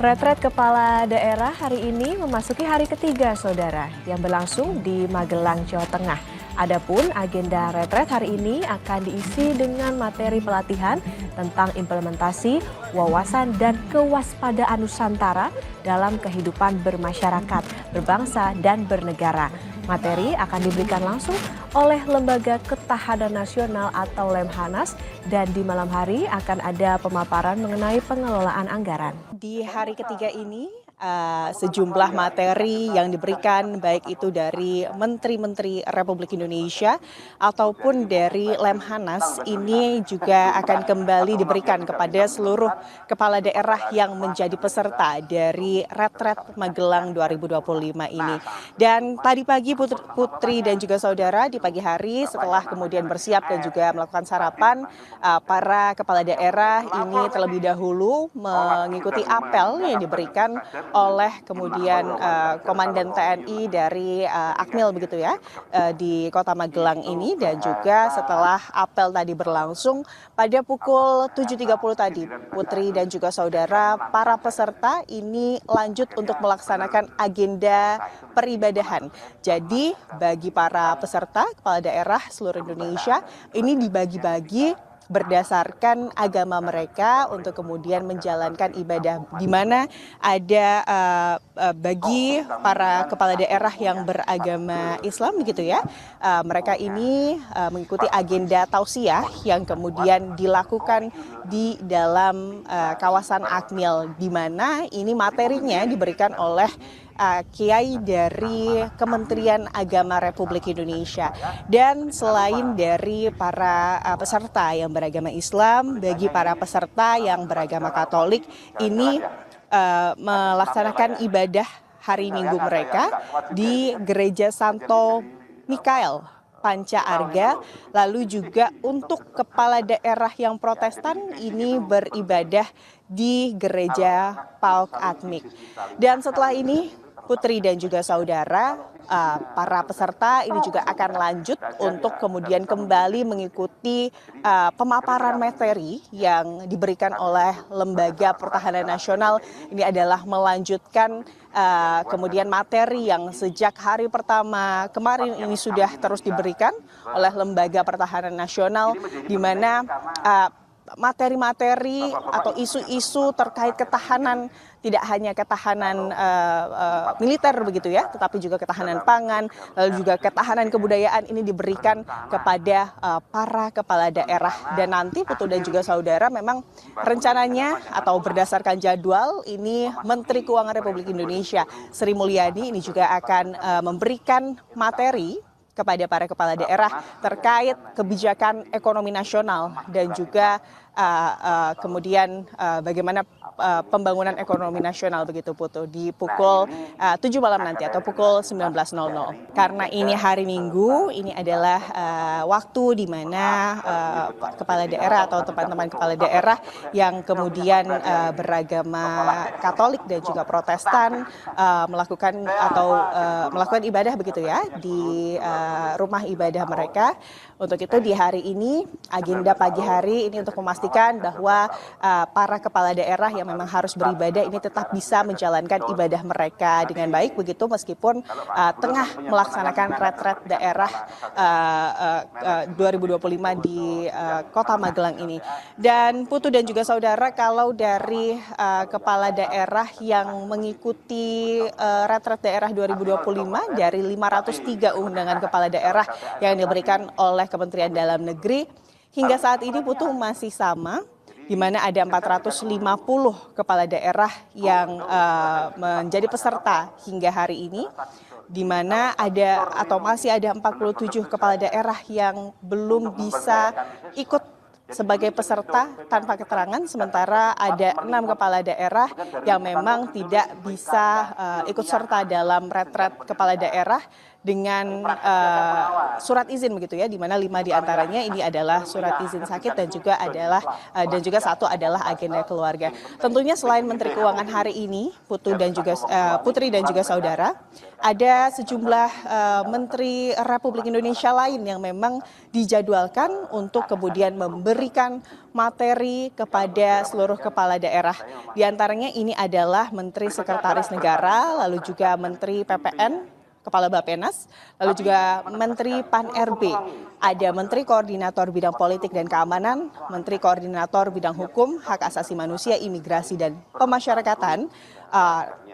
Retret kepala daerah hari ini memasuki hari ketiga, saudara, yang berlangsung di Magelang, Jawa Tengah. Adapun agenda retret hari ini akan diisi dengan materi pelatihan tentang implementasi wawasan dan kewaspadaan Nusantara dalam kehidupan bermasyarakat, berbangsa, dan bernegara. Materi akan diberikan langsung oleh Lembaga Ketahanan Nasional atau Lemhanas, dan di malam hari akan ada pemaparan mengenai pengelolaan anggaran. Di hari ketiga ini sejumlah materi yang diberikan baik itu dari Menteri-Menteri Republik Indonesia ataupun dari Lemhanas ini juga akan kembali diberikan kepada seluruh kepala daerah yang menjadi peserta dari Retret Magelang 2025 ini. Dan tadi pagi Putri dan juga saudara, di pagi hari setelah kemudian bersiap dan juga melakukan sarapan, para kepala daerah ini terlebih dahulu mengikuti apel yang diberikan oleh kemudian Komandan TNI dari Akmil begitu ya, di Kota Magelang ini. Dan juga setelah apel tadi berlangsung pada pukul 7.30 tadi, Putri dan juga saudara, para peserta ini lanjut untuk melaksanakan agenda peribadahan. Jadi bagi para peserta kepala daerah seluruh Indonesia ini dibagi-bagi berdasarkan agama mereka untuk kemudian menjalankan ibadah, di mana ada bagi para kepala daerah yang beragama Islam begitu ya, mereka ini mengikuti agenda tausiah yang kemudian dilakukan di dalam kawasan Akmil, di mana ini materinya diberikan oleh kiai dari Kementerian Agama Republik Indonesia. Dan selain dari para peserta yang beragama Islam, bagi para peserta yang beragama Katolik ini melaksanakan ibadah hari Minggu mereka di Gereja Santo Mikael Panca Arga. Lalu juga untuk kepala daerah yang Protestan ini beribadah di Gereja Pauk Atmik. Dan setelah ini Putri dan juga saudara, para peserta ini juga akan lanjut untuk kemudian kembali mengikuti pemaparan materi yang diberikan oleh Lembaga Pertahanan Nasional. Ini adalah melanjutkan kemudian materi yang sejak hari pertama kemarin ini sudah terus diberikan oleh Lembaga Pertahanan Nasional, di mana materi-materi atau isu-isu terkait ketahanan, tidak hanya ketahanan militer begitu ya, tetapi juga ketahanan pangan, lalu juga ketahanan kebudayaan ini diberikan kepada para kepala daerah. Dan nanti Putu dan juga saudara, memang rencananya atau berdasarkan jadwal ini Menteri Keuangan Republik Indonesia Sri Mulyani ini juga akan memberikan materi kepada para kepala daerah terkait kebijakan ekonomi nasional dan juga kemudian bagaimana pembangunan ekonomi nasional begitu Putu, di pukul 7 malam nanti atau pukul 19.00. Karena ini hari Minggu, ini adalah waktu di mana kepala daerah atau teman-teman kepala daerah yang kemudian beragama Katolik dan juga Protestan melakukan ibadah begitu ya di rumah ibadah mereka. Untuk itu di hari ini, agenda pagi hari ini untuk memastikan bahwa para kepala daerah yang memang harus beribadah ini tetap bisa menjalankan ibadah mereka dengan baik begitu, meskipun tengah melaksanakan retret daerah 2025 di Kota Magelang ini. Dan Putu dan juga saudara, kalau dari kepala daerah yang mengikuti retret daerah 2025 dari 503 undangan kepala daerah yang diberikan oleh Kementerian Dalam Negeri, hingga saat ini Putu masih sama, di mana ada 450 kepala daerah yang menjadi peserta hingga hari ini, di mana ada atau masih ada 47 kepala daerah yang belum bisa ikut sebagai peserta tanpa keterangan, sementara ada 6 kepala daerah yang memang tidak bisa ikut serta dalam retret kepala daerah dengan surat izin begitu ya, di mana 5 diantaranya ini adalah surat izin sakit dan juga satu adalah agenda keluarga. Tentunya selain Menteri Keuangan hari ini, Putri dan juga saudara, ada sejumlah Menteri Republik Indonesia lain yang memang dijadwalkan untuk kemudian memberikan materi kepada seluruh kepala daerah. Di antaranya ini adalah Menteri Sekretaris Negara, lalu juga Menteri PPN, Kepala Bappenas, lalu juga Menteri Pan-RB, ada Menteri Koordinator Bidang Politik dan Keamanan, Menteri Koordinator Bidang Hukum, Hak Asasi Manusia, Imigrasi, dan Pemasyarakatan,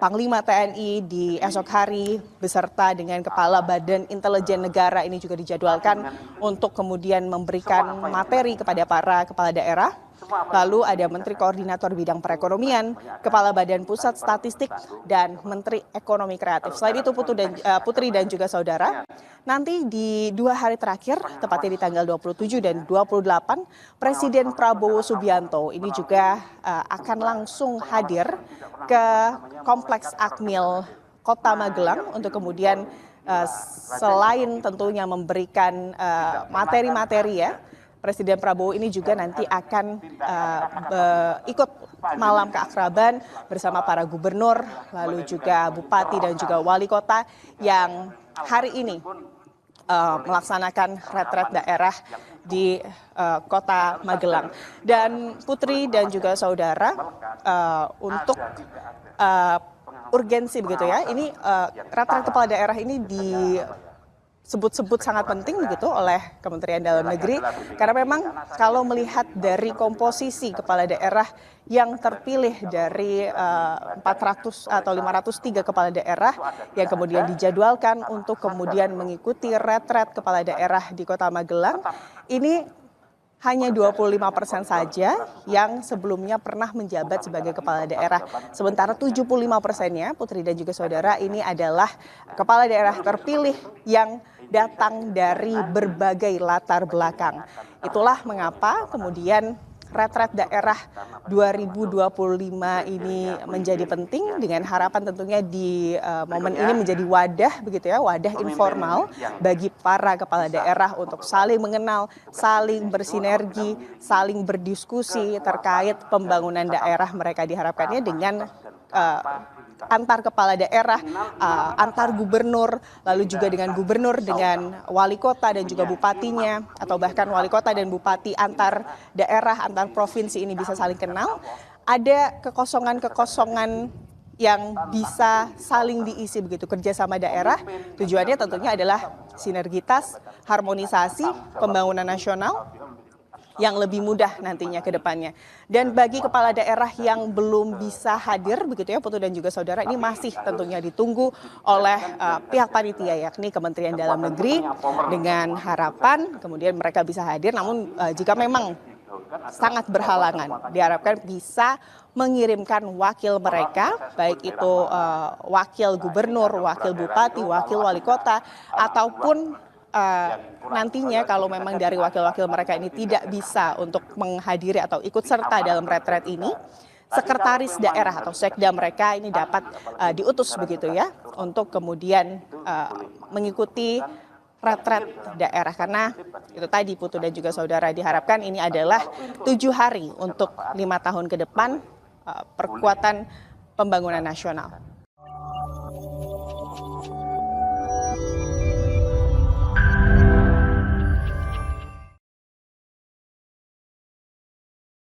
Panglima TNI di esok hari beserta dengan Kepala Badan Intelijen Negara ini juga dijadwalkan untuk kemudian memberikan materi kepada para kepala daerah. Lalu ada Menteri Koordinator Bidang Perekonomian, Kepala Badan Pusat Statistik, dan Menteri Ekonomi Kreatif. Selain itu Putri dan juga saudara, nanti di 2 hari terakhir, tepatnya di tanggal 27 dan 28, Presiden Prabowo Subianto ini juga akan langsung hadir ke Kompleks Akmil Kota Magelang untuk kemudian selain tentunya memberikan materi-materi ya, Presiden Prabowo ini juga nanti akan ikut malam keakraban bersama para gubernur, lalu juga bupati dan juga wali kota yang hari ini melaksanakan retret daerah di Kota Magelang. Dan Putri dan juga saudara, untuk urgensi begitu ya, ini retret kepala daerah ini disebut-sebut sangat penting begitu oleh Kementerian Dalam Negeri, karena memang kalau melihat dari komposisi kepala daerah yang terpilih dari 400 atau 503 kepala daerah yang kemudian dijadwalkan untuk kemudian mengikuti retret kepala daerah di Kota Magelang, ini hanya 25% saja yang sebelumnya pernah menjabat sebagai kepala daerah. Sementara 75%-nya, Putri dan juga saudara, ini adalah kepala daerah terpilih yang datang dari berbagai latar belakang. Itulah mengapa kemudian retret daerah 2025 ini menjadi penting, dengan harapan tentunya di momen ini menjadi wadah begitu ya, wadah informal bagi para kepala daerah untuk saling mengenal, saling bersinergi, saling berdiskusi terkait pembangunan daerah mereka. Diharapkannya dengan antar kepala daerah, antar gubernur, lalu juga dengan gubernur, dengan wali kota dan juga bupatinya, atau bahkan wali kota dan bupati antar daerah, antar provinsi ini bisa saling kenal. Ada kekosongan-kekosongan yang bisa saling diisi begitu, kerjasama daerah. Tujuannya tentunya adalah sinergitas, harmonisasi, pembangunan nasional yang lebih mudah nantinya ke depannya. Dan bagi kepala daerah yang belum bisa hadir begitu ya, Putu dan juga saudara, ini masih tentunya ditunggu oleh pihak panitia, yakni Kementerian Dalam Negeri, dengan harapan kemudian mereka bisa hadir. Namun jika memang sangat berhalangan, diharapkan bisa mengirimkan wakil mereka, baik itu wakil gubernur, wakil bupati, wakil wali kota, ataupun nantinya kalau memang dari wakil-wakil mereka ini tidak bisa untuk menghadiri atau ikut serta dalam retret ini, sekretaris daerah atau sekda mereka ini dapat diutus begitu ya, untuk kemudian mengikuti retret daerah. Karena itu tadi Putu dan juga saudara, diharapkan ini adalah 7 hari untuk 5 tahun ke depan perkuatan pembangunan nasional.